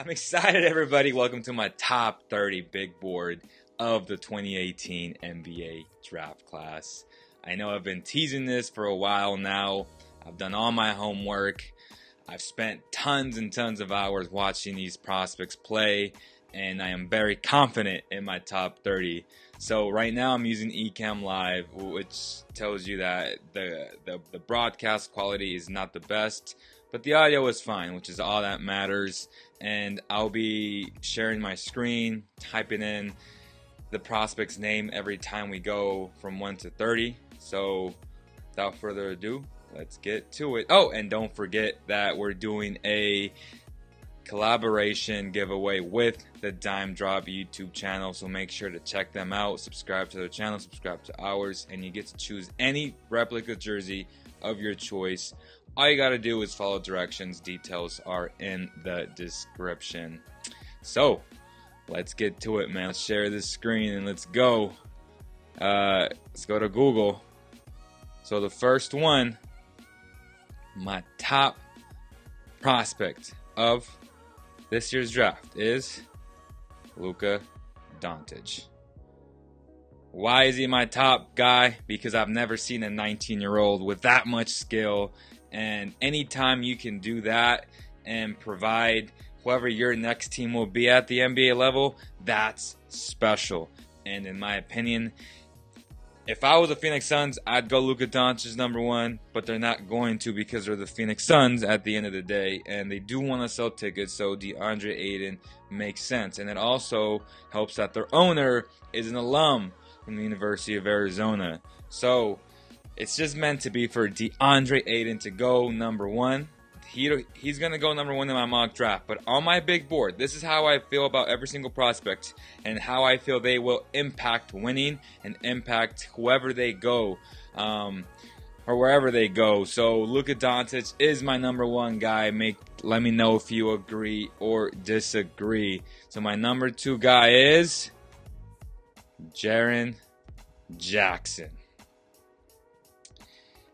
I'm excited, everybody. Welcome to my top 30 big board of the 2018 NBA draft class. I know I've been teasing this for a while now. I've done all my homework. I've spent tons and tons of hours watching these prospects play, and I am very confident in my top 30. So right now I'm using Ecamm Live, which tells you that the broadcast quality is not the best, but the audio is fine, which is all that matters. And I'll be sharing my screen, typing in the prospect's name every time we go from 1 to 30. So without further ado, let's get to it. Oh, and don't forget that we're doing a collaboration giveaway with the Dime Drop YouTube channel, so make sure to check them out. Subscribe to their channel, subscribe to ours, and you get to choose any replica jersey of your choice. All you gotta do is follow directions. Details are in the description. So let's get to it, man. Let's share this screen and let's go. Let's go to Google. So the first one, my top prospect of this year's draft is Luka Doncic. Why is he my top guy? Because I've never seen a 19-year-old with that much skill, and anytime you can do that and provide whoever your next team will be at the NBA level, that's special. And in my opinion, if I was the Phoenix Suns, I'd go Luka Doncic number one, but they're not going to because they're the Phoenix Suns at the end of the day, and they do want to sell tickets, so DeAndre Ayton makes sense. And it also helps that their owner is an alum from the University of Arizona. So it's just meant to be for DeAndre Ayton to go number one. He's going to go number one in my mock draft. But on my big board, this is how I feel about every single prospect and how I feel they will impact winning and impact whoever they go or wherever they go. So Luka Doncic is my number one guy. Let me know if you agree or disagree. So my number two guy is Jaren Jackson.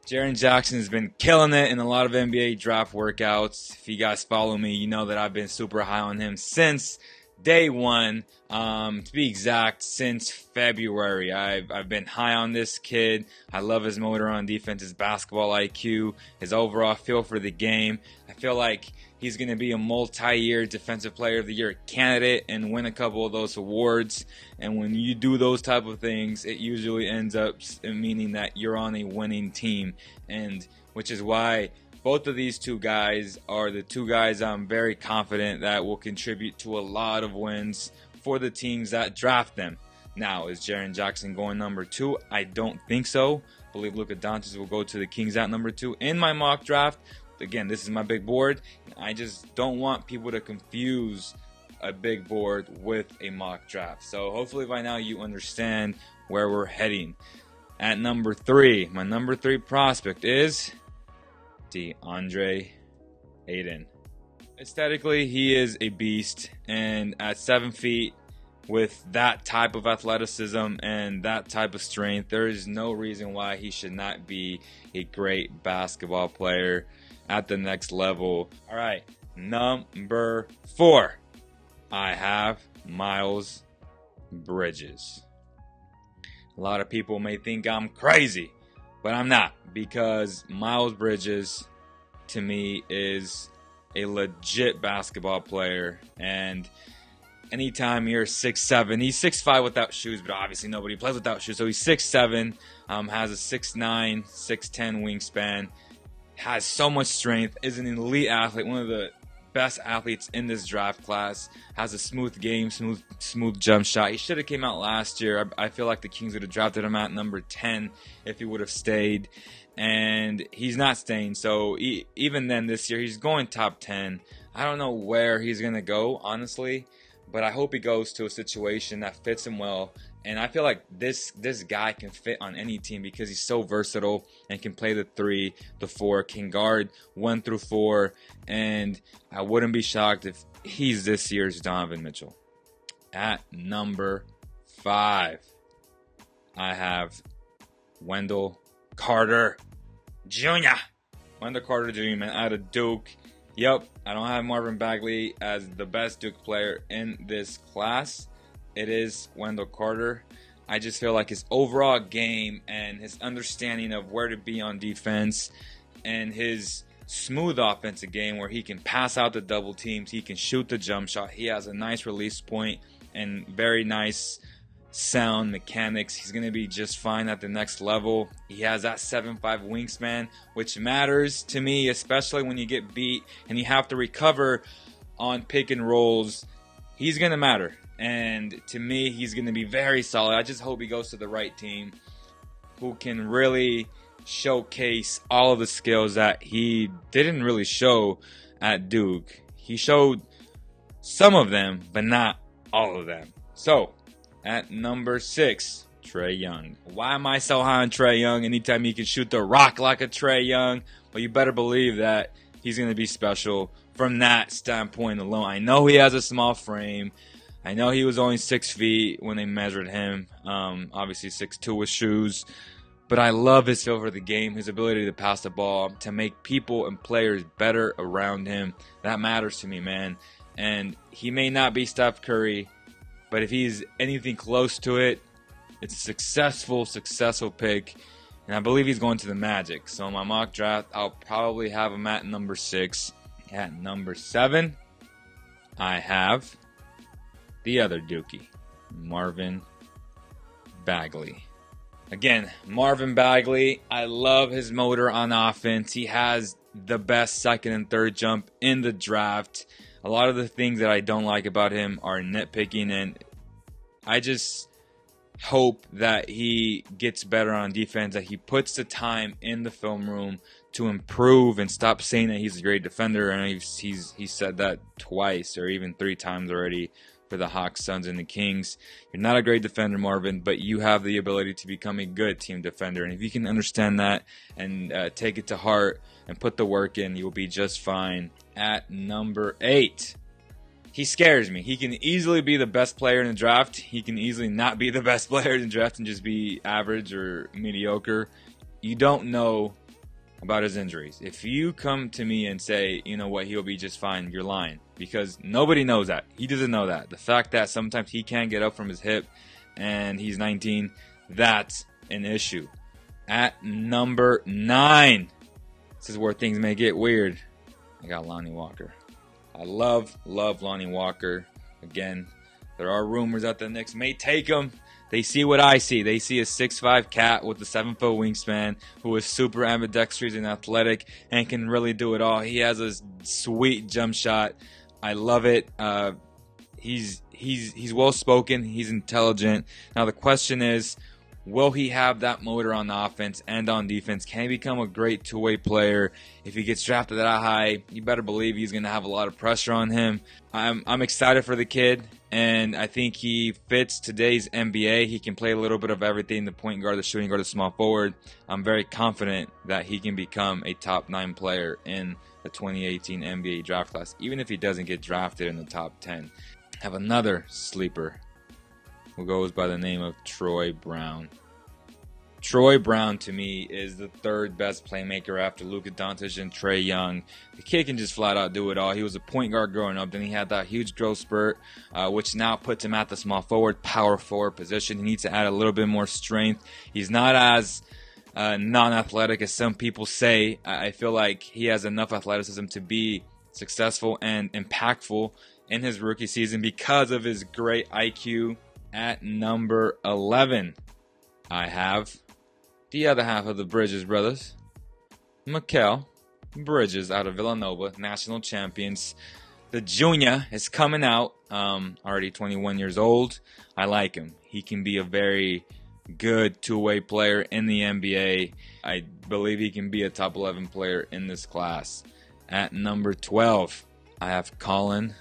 Jaren Jackson has been killing it in a lot of NBA draft workouts. If you guys follow me, you know that I've been super high on him since day one. To be exact, since February. I've been high on this kid. I love his motor on defense, his basketball IQ, his overall feel for the game. I feel like he's going to be a multi-year Defensive Player of the Year candidate and win a couple of those awards. And when you do those type of things, it usually ends up meaning that you're on a winning team. And which is why both of these two guys are the two guys I'm very confident that will contribute to a lot of wins for the teams that draft them. Now, is Jaren Jackson going number two? I don't think so. I believe Luka Doncic will go to the Kings at number two in my mock draft. Again, this is my big board. I just don't want people to confuse a big board with a mock draft. So hopefully by now you understand where we're heading. At number three, my number three prospect is DeAndre Ayton. Aesthetically, he is a beast, and at 7 feet with that type of athleticism and that type of strength, there is no reason why he should not be a great basketball player at the next level. All right, number four, I have Miles Bridges. A lot of people may think I'm crazy, but I'm not, because Miles Bridges to me is a legit basketball player. And anytime you're 6'7", he's 6'5" without shoes, but obviously nobody plays without shoes. So he's 6'7", has a 6'9", 6'10" wingspan, has so much strength, is an elite athlete, one of the best athletes in this draft class, has a smooth game, smooth jump shot. He should have came out last year. I feel like the Kings would have drafted him at number 10 if he would have stayed, and he's not staying. So even then this year, he's going top 10. I don't know where he's going to go, honestly, but I hope he goes to a situation that fits him well. And I feel like this guy can fit on any team because he's so versatile and can play the 3, the 4, can guard 1 through 4. And I wouldn't be shocked if he's this year's Donovan Mitchell. At number 5, I have Wendell Carter Jr. Wendell Carter Jr., man, out of Duke. Yep, I don't have Marvin Bagley as the best Duke player in this class. It is Wendell Carter. I just feel like his overall game and his understanding of where to be on defense and his smooth offensive game where he can pass out the double teams, he can shoot the jump shot, he has a nice release point and very nice sound mechanics. He's going to be just fine at the next level. He has that 7'5" wingspan, which matters to me, especially when you get beat and you have to recover on pick and rolls. He's going to matter. And to me, he's going to be very solid. I just hope he goes to the right team who can really showcase all of the skills that he didn't really show at Duke. He showed some of them, but not all of them. So, at number 6, Trae Young. Why am I so high on Trae Young? Anytime he can shoot the rock like a Trae Young, well, you better believe that he's going to be special from that standpoint alone. I know he has a small frame. I know he was only 6 feet when they measured him. Obviously 6'2" with shoes. But I love his feel for the game, his ability to pass the ball, to make people and players better around him. That matters to me, man. And he may not be Steph Curry, but if he's anything close to it, it's a successful pick. And I believe he's going to the Magic. So in my mock draft, I'll probably have him at number 6. At number 7, I have the other Dookie, Marvin Bagley. Again, Marvin Bagley, I love his motor on offense. He has the best second and third jump in the draft. A lot of the things that I don't like about him are nitpicking, and I just hope that he gets better on defense, that he puts the time in the film room to improve and stop saying that he's a great defender. And he's said that twice or even 3 times already for the Hawks, Suns, and the Kings. You're not a great defender, Marvin, but you have the ability to become a good team defender. And if you can understand that and take it to heart and put the work in, you'll be just fine. At number 8, he scares me. He can easily be the best player in the draft. He can easily not be the best player in the draft and just be average or mediocre. You don't know about his injuries. If you come to me and say, you know what, he'll be just fine, you're lying. Because nobody knows that. He doesn't know that. The fact that sometimes he can't get up from his hip and he's 19, that's an issue. At number 9, this is where things may get weird. I got Lonnie Walker. I love Lonnie Walker. Again, there are rumors that the Knicks may take him. They see what I see. They see a 6'5" cat with a 7-foot wingspan who is super ambidextrous and athletic and can really do it all. He has a sweet jump shot. I love it. He's well spoken. He's intelligent. Now the question is, will he have that motor on the offense and on defense? Can he become a great two-way player? If he gets drafted that high, you better believe he's going to have a lot of pressure on him. I'm excited for the kid, and I think he fits today's NBA. He can play a little bit of everything, the point guard, the shooting guard, the small forward. I'm very confident that he can become a top 9 player in the 2018 NBA draft class, even if he doesn't get drafted in the top 10. I have another sleeper who goes by the name of Troy Brown. Troy Brown, to me, is the 3rd best playmaker after Luka Doncic and Trae Young. The kid can just flat out do it all. He was a point guard growing up. Then he had that huge growth spurt, which now puts him at the small forward, power forward position. He needs to add a little bit more strength. He's not as non-athletic as some people say. I feel like he has enough athleticism to be successful and impactful in his rookie season because of his great IQ. At number 11, I have the other half of the Bridges brothers, Mikal Bridges out of Villanova, national champions. The junior is coming out, already 21 years old. I like him. He can be a very good two-way player in the NBA. I believe he can be a top 11 player in this class. At number 12, I have Colin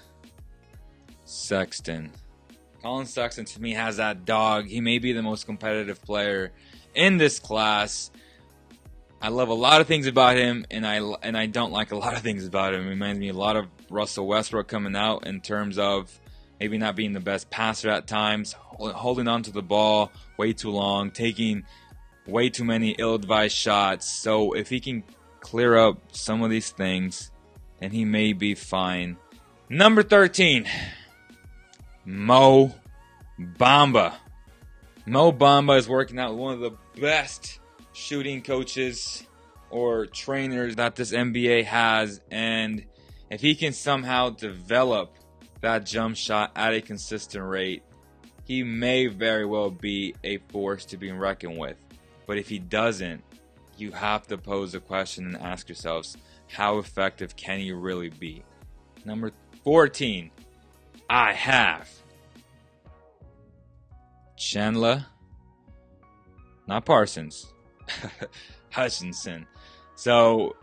Sexton. Colin Sexton, to me, has that dog. He may be the most competitive player in this class. I love a lot of things about him, and I don't like a lot of things about him. It reminds me a lot of Russell Westbrook coming out in terms of maybe not being the best passer at times, holding on to the ball way too long, taking way too many ill-advised shots. So if he can clear up some of these things, and he may be fine. Number 13, Mo Bamba. Mo Bamba is working out with one of the best shooting coaches or trainers that this NBA has, and if he can somehow develop that jump shot at a consistent rate, he may very well be a force to be reckoned with. But if he doesn't, you have to pose a question and ask yourselves, how effective can he really be? Number 14, I have Chandler, not Parsons, Hutchinson. So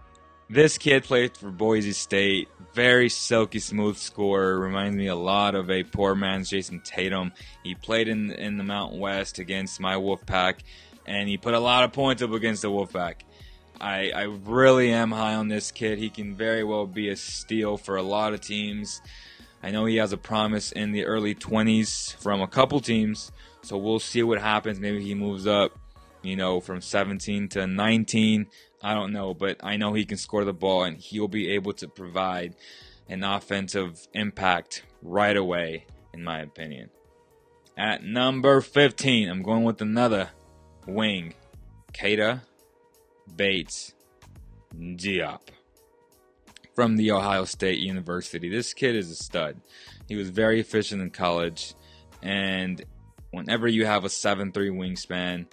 this kid played for Boise State. Very silky smooth scorer. Reminds me a lot of a poor man's Jason Tatum. He played in the Mountain West against my Wolfpack, and he put a lot of points up against the Wolfpack. I really am high on this kid. He can very well be a steal for a lot of teams. I know he has a promise in the early 20s from a couple teams, so we'll see what happens. Maybe he moves up, from 17 to 19. I don't know, but I know he can score the ball, and he'll be able to provide an offensive impact right away, in my opinion. At number 15, I'm going with another wing, Keita Bates Diop from the Ohio State University. This kid is a stud. He was very efficient in college, and whenever you have a 7'3" wingspan,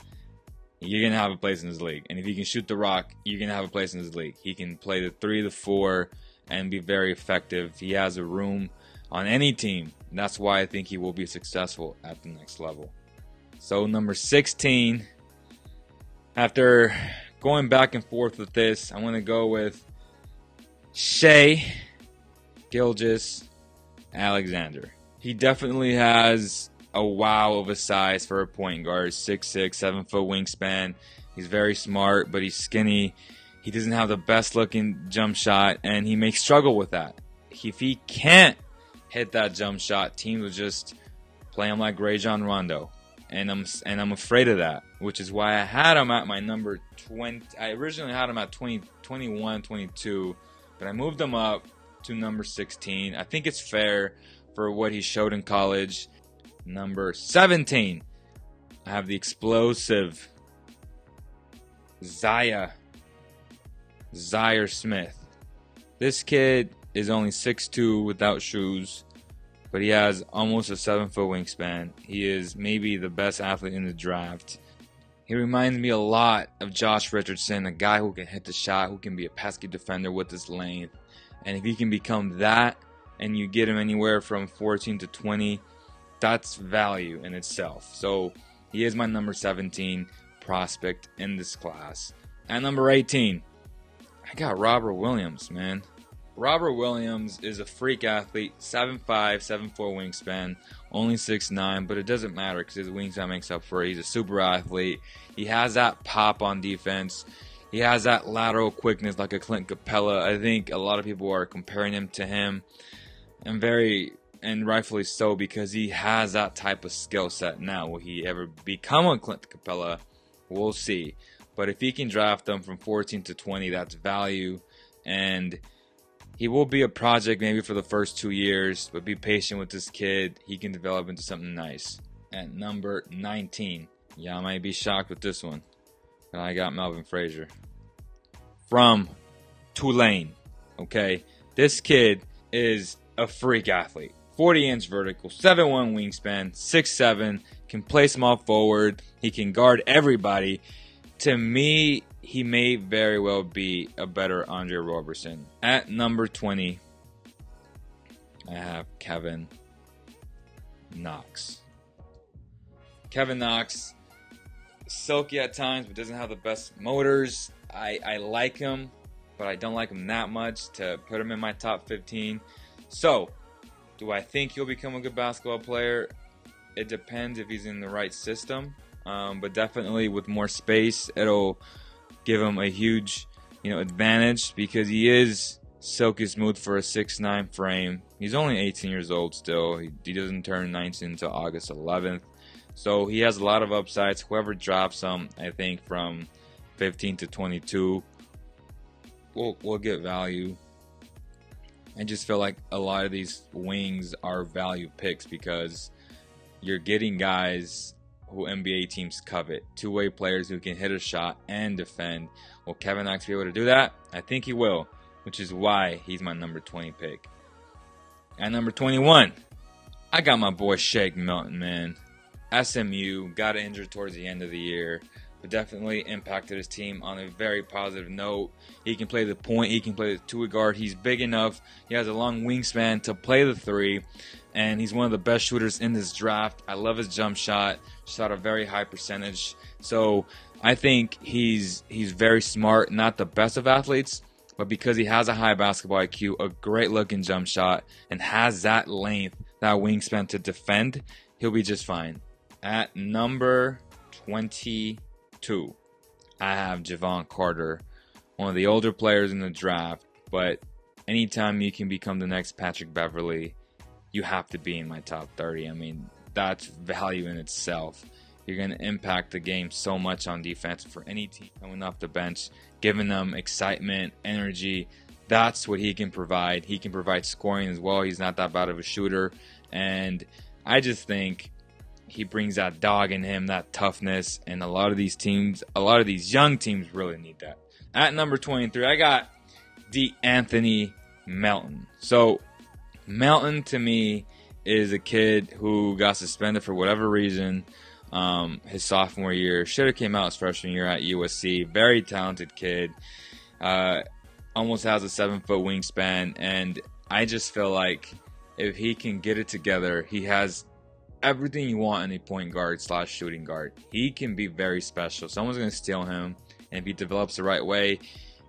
you're going to have a place in this league. And if he can shoot the rock, you're going to have a place in this league. He can play the 3, the 4, and be very effective. He has a room on any team. That's why I think he will be successful at the next level. So number 16, after going back and forth with this, I'm going to go with Shai Gilgeous-Alexander. He definitely has a wow of a size for a point guard. 6'6", 7-foot wingspan. He's very smart, but he's skinny. He doesn't have the best looking jump shot, and he may struggle with that. If he can't hit that jump shot, teams will just play him like Rajon Rondo, and I'm afraid of that, which is why I had him at my number 20. I originally had him at 20, 21, 22, but I moved him up to number 16. I think it's fair for what he showed in college. Number 17, I have the explosive Zaire Smith. This kid is only 6'2" without shoes, but he has almost a 7-foot wingspan. He is maybe the best athlete in the draft. He reminds me a lot of Josh Richardson, a guy who can hit the shot, who can be a pesky defender with his length. And if he can become that, and you get him anywhere from 14 to 20, that's value in itself. So he is my number 17 prospect in this class. At number 18, I got Robert Williams, man. Robert Williams is a freak athlete, 7'5", 7'4" wingspan, only 6'9", but it doesn't matter because his wingspan makes up for it. He's a super athlete. He has that pop on defense. He has that lateral quickness like a Clint Capella. I think a lot of people are comparing him to him, and rightfully so, because he has that type of skill set now. Will he ever become a Clint Capella? We'll see. But if he can draft them from 14 to 20, that's value. And he will be a project maybe for the first 2 years, but be patient with this kid. He can develop into something nice. At number 19, y'all might be shocked with this one, but I got Melvin Frazier from Tulane. Okay, this kid is a freak athlete. 40-inch vertical, 7'1" wingspan, 6'7", can play small forward. He can guard everybody. To me, he may very well be a better Andre Roberson. At number 20, I have Kevin Knox. Kevin Knox, silky at times, but doesn't have the best motors. I like him, but I don't like him that much to put him in my top 15. So, do I think he'll become a good basketball player? It depends if he's in the right system. But definitely with more space, it'll give him a huge, advantage because he is silky smooth for a 6'9" frame. He's only 18 years old still. He doesn't turn 19 until August 11th. So he has a lot of upsides. Whoever drops him, I think from 15 to 22, will get value. I just feel like a lot of these wings are value picks because you're getting guys who NBA teams covet. Two-way players who can hit a shot and defend. Will Kevin Knox be able to do that? I think he will, which is why he's my number 20 pick. At number 21, I got my boy Shake Milton, man. SMU got injured towards the end of the year, but definitely impacted his team on a very positive note. He can play the point, he can play the two-way guard. He's big enough, he has a long wingspan to play the three, and he's one of the best shooters in this draft. I love his jump shot, shot a very high percentage. So I think he's very smart, not the best of athletes, but because he has a high basketball IQ, a great looking jump shot, and has that length, that wingspan to defend, he'll be just fine. At number 22, I have Wendell Carter, one of the older players in the draft, but anytime you can become the next Patrick Beverley, you have to be in my top 30. I mean, that's value in itself. You're going to impact the game so much on defense for any team coming off the bench, giving them excitement, energy. That's what he can provide. He can provide scoring as well. He's not that bad of a shooter. And I just think he brings that dog in him, that toughness. And a lot of these teams, a lot of these young teams really need that. At number 23, I got Anthony Melton. So Melton, to me, is a kid who got suspended for whatever reason his sophomore year. Should have came out his freshman year at USC. Very talented kid. Almost has a 7-foot wingspan. And I just feel like if he can get it together, he has everything you want in a point guard / shooting guard. He can be very special. Someone's going to steal him. And if he develops the right way,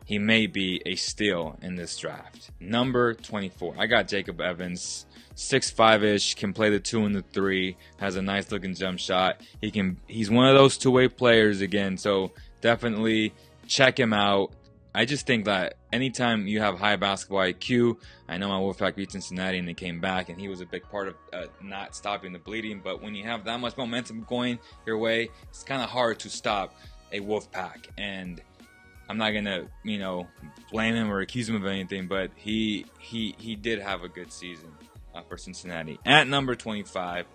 he may be a steal in this draft. Number 24, I got Jacob Evans. 6'5"-ish, can play the 2 and the 3, has a nice looking jump shot. He's one of those two-way players again, so definitely check him out. I just think that anytime you have high basketball IQ, I know my Wolfpack beat Cincinnati and they came back, and he was a big part of not stopping the bleeding, but when you have that much momentum going your way, it's kind of hard to stop a Wolfpack. And I'm not gonna, blame him or accuse him of anything, but he did have a good season for Cincinnati. At number 25,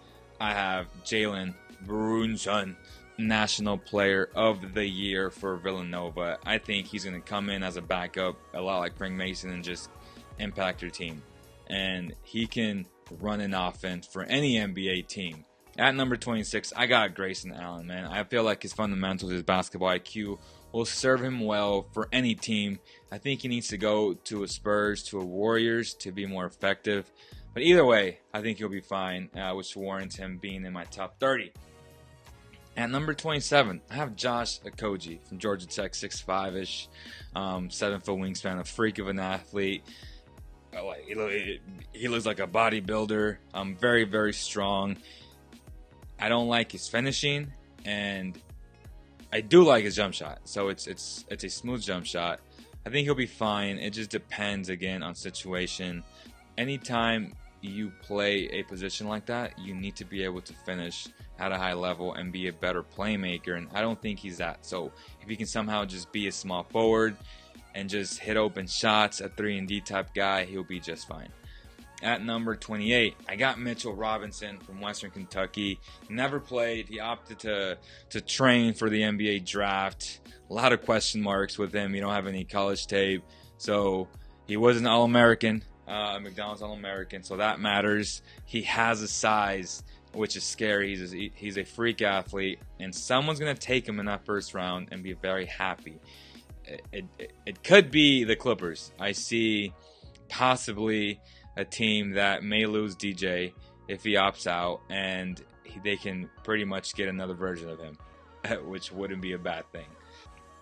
I have Jalen Brunson, National Player of the Year for Villanova. I think he's gonna come in as a backup, a lot like Frank Mason, and just impact your team. And he can run an offense for any NBA team. At number 26, I got Grayson Allen, man. I feel like his fundamentals, his basketball IQ, will serve him well for any team. I think he needs to go to a Spurs, to a Warriors to be more effective. But either way, I think he'll be fine, which warrants him being in my top 30. At number 27, I have Josh Okogie from Georgia Tech, 6'5"-ish, 7-foot wingspan, a freak of an athlete. He looks like a bodybuilder. Very, very strong. I don't like his finishing, and I do like his jump shot. So it's a smooth jump shot. I think he'll be fine. It just depends, again, on situation. Anytime you play a position like that, you need to be able to finish at a high level and be a better playmaker, and I don't think he's that. So if he can somehow just be a small forward and just hit open shots, a 3-and-D type guy, he'll be just fine. At number 28, I got Mitchell Robinson from Western Kentucky. Never played. He opted to train for the NBA draft. A lot of question marks with him. You don't have any college tape. So he was an All-American, McDonald's All-American, so that matters. He has a size, which is scary. He's a freak athlete, and someone's going to take him in that first round and be very happy. It could be the Clippers. I see possibly a team that may lose DJ if he opts out, and they can pretty much get another version of him, which wouldn't be a bad thing.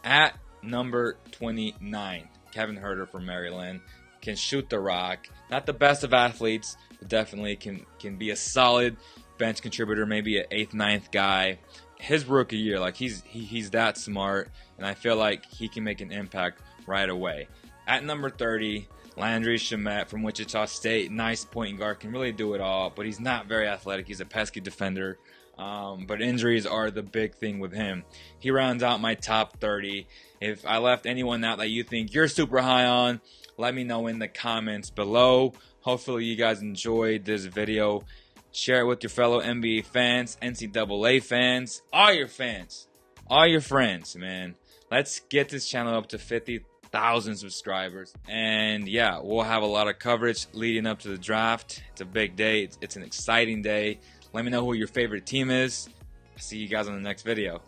At number 29, Kevin Huerter from Maryland, can shoot the rock. Not the best of athletes, but definitely can be a solid bench contributor, maybe an 8th, 9th guy. His rookie year, he's that smart, and I feel like he can make an impact right away. At number 30, Landry Shamet from Wichita State, nice point guard, can really do it all, but he's not very athletic. He's a pesky defender, but injuries are the big thing with him. He rounds out my top 30. If I left anyone out that you think you're super high on, let me know in the comments below. Hopefully you guys enjoyed this video. Share it with your fellow NBA fans, NCAA fans, all your fans, all your friends, man. Let's get this channel up to 50,000 subscribers. And yeah, we'll have a lot of coverage leading up to the draft. It's a big day. It's an exciting day. Let me know who your favorite team is. See you guys on the next video.